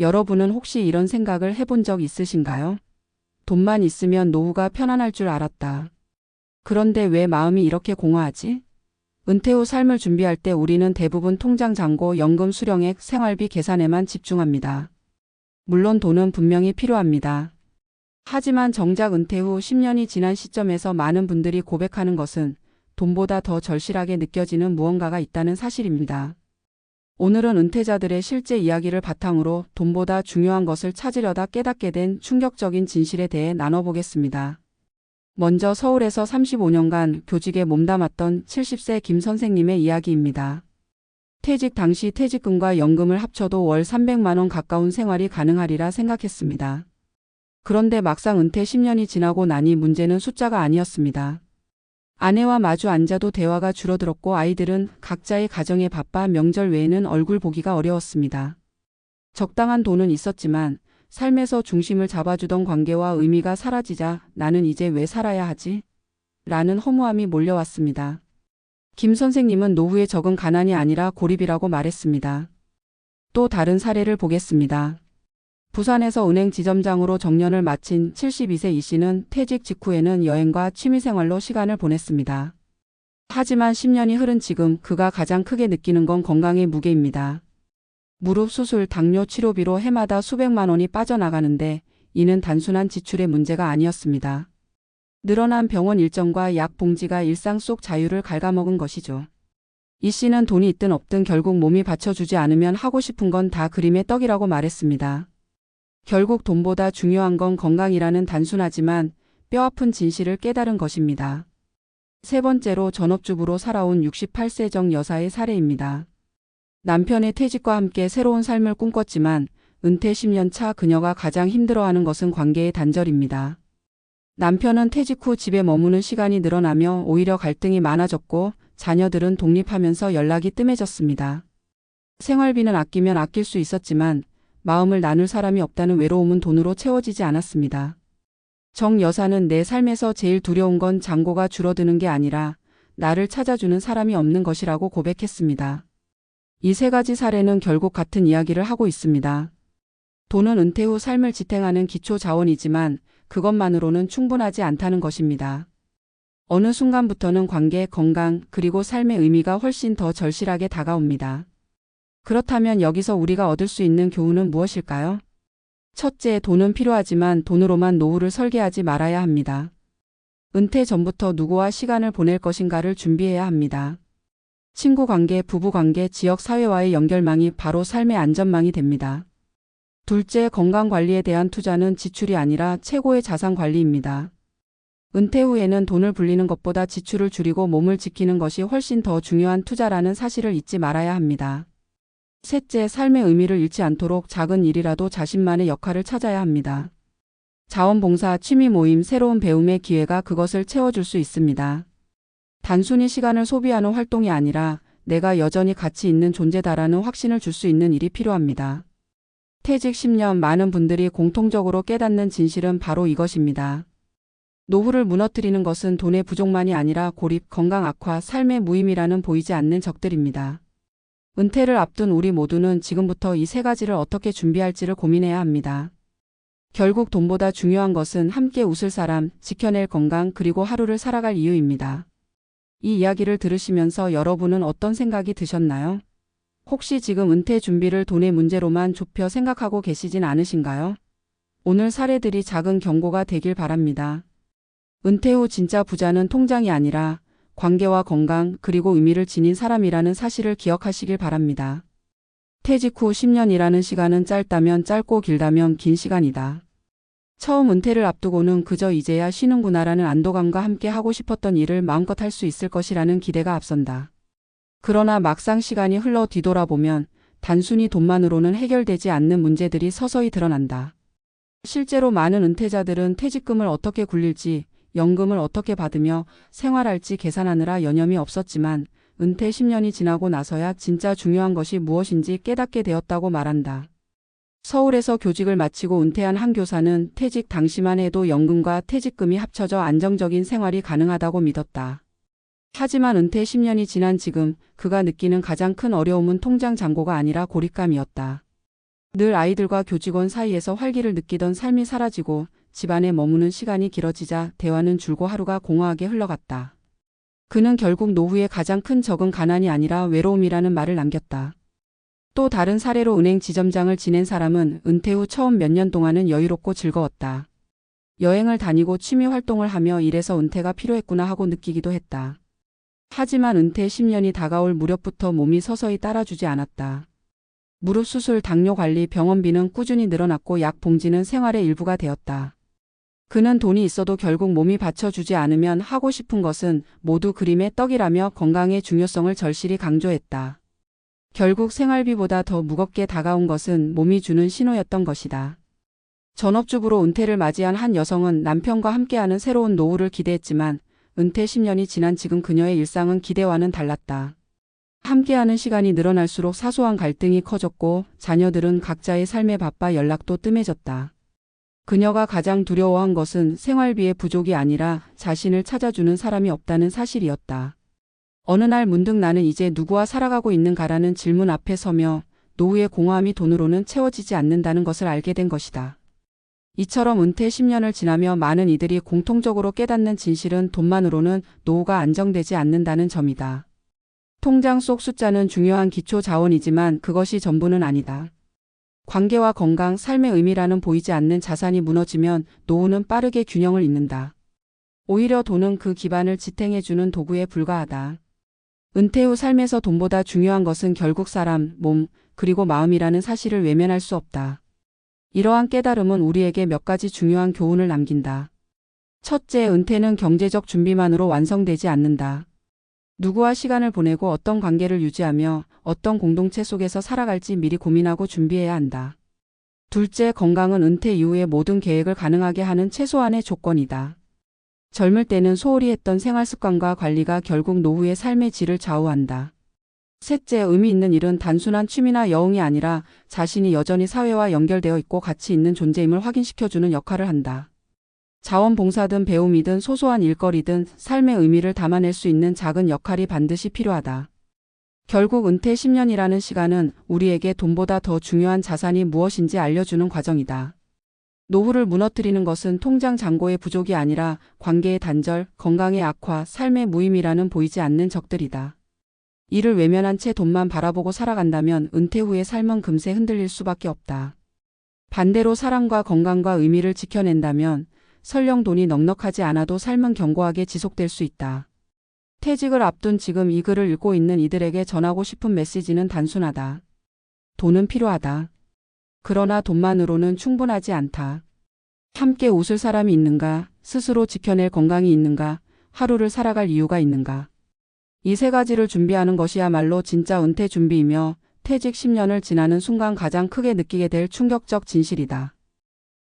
여러분은 혹시 이런 생각을 해본 적 있으신가요? 돈만 있으면 노후가 편안할 줄 알았다. 그런데 왜 마음이 이렇게 공허하지? 은퇴 후 삶을 준비할 때 우리는 대부분 통장 잔고, 연금 수령액, 생활비 계산에만 집중합니다. 물론 돈은 분명히 필요합니다. 하지만 정작 은퇴 후 10년이 지난 시점에서 많은 분들이 고백하는 것은 돈보다 더 절실하게 느껴지는 무언가가 있다는 사실입니다. 오늘은 은퇴자들의 실제 이야기를 바탕으로 돈보다 중요한 것을 찾으려다 깨닫게 된 충격적인 진실에 대해 나눠보겠습니다. 먼저 서울에서 35년간 교직에 몸담았던 70세 김 선생님의 이야기입니다. 퇴직 당시 퇴직금과 연금을 합쳐도 월 300만 원 가까운 생활이 가능하리라 생각했습니다. 그런데 막상 은퇴 10년이 지나고 나니 문제는 숫자가 아니었습니다. 아내와 마주 앉아도 대화가 줄어들었고 아이들은 각자의 가정에 바빠 명절 외에는 얼굴 보기가 어려웠습니다. 적당한 돈은 있었지만 삶에서 중심을 잡아주던 관계와 의미가 사라지자 나는 이제 왜 살아야 하지? 라는 허무함이 몰려왔습니다. 김 선생님은 노후의 적은 가난이 아니라 고립이라고 말했습니다. 또 다른 사례를 보겠습니다. 부산에서 은행 지점장으로 정년을 마친 72세 이 씨는 퇴직 직후에는 여행과 취미생활로 시간을 보냈습니다. 하지만 10년이 흐른 지금 그가 가장 크게 느끼는 건 건강의 무게입니다. 무릎 수술, 당뇨 치료비로 해마다 수백만 원이 빠져나가는데 이는 단순한 지출의 문제가 아니었습니다. 늘어난 병원 일정과 약 봉지가 일상 속 자유를 갉아먹은 것이죠. 이 씨는 돈이 있든 없든 결국 몸이 받쳐주지 않으면 하고 싶은 건 다 그림의 떡이라고 말했습니다. 결국 돈보다 중요한 건 건강이라는 단순하지만 뼈아픈 진실을 깨달은 것입니다. 세 번째로 전업주부로 살아온 68세 정 여사의 사례입니다. 남편의 퇴직과 함께 새로운 삶을 꿈꿨지만 은퇴 10년 차 그녀가 가장 힘들어하는 것은 관계의 단절입니다. 남편은 퇴직 후 집에 머무는 시간이 늘어나며 오히려 갈등이 많아졌고 자녀들은 독립하면서 연락이 뜸해졌습니다. 생활비는 아끼면 아낄 수 있었지만 마음을 나눌 사람이 없다는 외로움은 돈으로 채워지지 않았습니다. 정 여사는 내 삶에서 제일 두려운 건 잔고가 줄어드는 게 아니라 나를 찾아주는 사람이 없는 것이라고 고백했습니다. 이 세 가지 사례는 결국 같은 이야기를 하고 있습니다. 돈은 은퇴 후 삶을 지탱하는 기초 자원이지만 그것만으로는 충분하지 않다는 것입니다. 어느 순간부터는 관계, 건강, 그리고 삶의 의미가 훨씬 더 절실하게 다가옵니다. 그렇다면 여기서 우리가 얻을 수 있는 교훈은 무엇일까요? 첫째, 돈은 필요하지만 돈으로만 노후를 설계하지 말아야 합니다. 은퇴 전부터 누구와 시간을 보낼 것인가를 준비해야 합니다. 친구 관계, 부부 관계, 지역 사회와의 연결망이 바로 삶의 안전망이 됩니다. 둘째, 건강 관리에 대한 투자는 지출이 아니라 최고의 자산 관리입니다. 은퇴 후에는 돈을 불리는 것보다 지출을 줄이고 몸을 지키는 것이 훨씬 더 중요한 투자라는 사실을 잊지 말아야 합니다. 셋째, 삶의 의미를 잃지 않도록 작은 일이라도 자신만의 역할을 찾아야 합니다. 자원봉사, 취미 모임, 새로운 배움의 기회가 그것을 채워줄 수 있습니다. 단순히 시간을 소비하는 활동이 아니라 내가 여전히 가치 있는 존재다라는 확신을 줄 수 있는 일이 필요합니다. 퇴직 10년 많은 분들이 공통적으로 깨닫는 진실은 바로 이것입니다. 노후를 무너뜨리는 것은 돈의 부족만이 아니라 고립, 건강 악화, 삶의 무의미라는 보이지 않는 적들입니다. 은퇴를 앞둔 우리 모두는 지금부터 이 세 가지를 어떻게 준비할지를 고민해야 합니다. 결국 돈보다 중요한 것은 함께 웃을 사람, 지켜낼 건강, 그리고 하루를 살아갈 이유입니다. 이 이야기를 들으시면서 여러분은 어떤 생각이 드셨나요? 혹시 지금 은퇴 준비를 돈의 문제로만 좁혀 생각하고 계시진 않으신가요? 오늘 사례들이 작은 경고가 되길 바랍니다. 은퇴 후 진짜 부자는 통장이 아니라 관계와 건강 그리고 의미를 지닌 사람이라는 사실을 기억하시길 바랍니다. 퇴직 후 10년이라는 시간은 짧다면 짧고 길다면 긴 시간이다. 처음 은퇴를 앞두고는 그저 이제야 쉬는구나라는 안도감과 함께 하고 싶었던 일을 마음껏 할 수 있을 것이라는 기대가 앞선다. 그러나 막상 시간이 흘러 뒤돌아보면 단순히 돈만으로는 해결되지 않는 문제들이 서서히 드러난다. 실제로 많은 은퇴자들은 퇴직금을 어떻게 굴릴지, 연금을 어떻게 받으며 생활할지 계산하느라 여념이 없었지만 은퇴 10년이 지나고 나서야 진짜 중요한 것이 무엇인지 깨닫게 되었다고 말한다. 서울에서 교직을 마치고 은퇴한 한 교사는 퇴직 당시만 해도 연금과 퇴직금이 합쳐져 안정적인 생활이 가능하다고 믿었다. 하지만 은퇴 10년이 지난 지금 그가 느끼는 가장 큰 어려움은 통장 잔고가 아니라 고립감이었다. 늘 아이들과 교직원 사이에서 활기를 느끼던 삶이 사라지고 집안에 머무는 시간이 길어지자 대화는 줄고 하루가 공허하게 흘러갔다. 그는 결국 노후의 가장 큰 적은 가난이 아니라 외로움이라는 말을 남겼다. 또 다른 사례로 은행 지점장을 지낸 사람은 은퇴 후 처음 몇 년 동안은 여유롭고 즐거웠다. 여행을 다니고 취미 활동을 하며 이래서 은퇴가 필요했구나 하고 느끼기도 했다. 하지만 은퇴 10년이 다가올 무렵부터 몸이 서서히 따라주지 않았다. 무릎 수술, 당뇨 관리, 병원비는 꾸준히 늘어났고 약 봉지는 생활의 일부가 되었다. 그는 돈이 있어도 결국 몸이 받쳐주지 않으면 하고 싶은 것은 모두 그림의 떡이라며 건강의 중요성을 절실히 강조했다. 결국 생활비보다 더 무겁게 다가온 것은 몸이 주는 신호였던 것이다. 전업주부로 은퇴를 맞이한 한 여성은 남편과 함께하는 새로운 노후를 기대했지만 은퇴 10년이 지난 지금 그녀의 일상은 기대와는 달랐다. 함께하는 시간이 늘어날수록 사소한 갈등이 커졌고 자녀들은 각자의 삶에 바빠 연락도 뜸해졌다. 그녀가 가장 두려워한 것은 생활비의 부족이 아니라 자신을 찾아주는 사람이 없다는 사실이었다. 어느 날 문득 나는 이제 누구와 살아가고 있는가라는 질문 앞에 서며 노후의 공허함이 돈으로는 채워지지 않는다는 것을 알게 된 것이다. 이처럼 은퇴 10년을 지나며 많은 이들이 공통적으로 깨닫는 진실은 돈만으로는 노후가 안정되지 않는다는 점이다. 통장 속 숫자는 중요한 기초 자원이지만 그것이 전부는 아니다. 관계와 건강, 삶의 의미라는 보이지 않는 자산이 무너지면 노후는 빠르게 균형을 잃는다. 오히려 돈은 그 기반을 지탱해주는 도구에 불과하다. 은퇴 후 삶에서 돈보다 중요한 것은 결국 사람, 몸, 그리고 마음이라는 사실을 외면할 수 없다. 이러한 깨달음은 우리에게 몇 가지 중요한 교훈을 남긴다. 첫째, 은퇴는 경제적 준비만으로 완성되지 않는다. 누구와 시간을 보내고 어떤 관계를 유지하며 어떤 공동체 속에서 살아갈지 미리 고민하고 준비해야 한다. 둘째, 건강은 은퇴 이후의 모든 계획을 가능하게 하는 최소한의 조건이다. 젊을 때는 소홀히 했던 생활 습관과 관리가 결국 노후의 삶의 질을 좌우한다. 셋째, 의미 있는 일은 단순한 취미나 여흥이 아니라 자신이 여전히 사회와 연결되어 있고 가치 있는 존재임을 확인시켜주는 역할을 한다. 자원봉사든 배움이든 소소한 일거리든 삶의 의미를 담아낼 수 있는 작은 역할이 반드시 필요하다. 결국 은퇴 10년이라는 시간은 우리에게 돈보다 더 중요한 자산이 무엇인지 알려주는 과정이다. 노후를 무너뜨리는 것은 통장 잔고의 부족이 아니라 관계의 단절, 건강의 악화, 삶의 무의미라는 보이지 않는 적들이다. 이를 외면한 채 돈만 바라보고 살아간다면 은퇴 후의 삶은 금세 흔들릴 수밖에 없다. 반대로 사랑과 건강과 의미를 지켜낸다면 설령 돈이 넉넉하지 않아도 삶은 견고하게 지속될 수 있다. 퇴직을 앞둔 지금 이 글을 읽고 있는 이들에게 전하고 싶은 메시지는 단순하다. 돈은 필요하다. 그러나 돈만으로는 충분하지 않다. 함께 웃을 사람이 있는가, 스스로 지켜낼 건강이 있는가, 하루를 살아갈 이유가 있는가. 이 세 가지를 준비하는 것이야말로 진짜 은퇴 준비이며 퇴직 10년을 지나는 순간 가장 크게 느끼게 될 충격적 진실이다.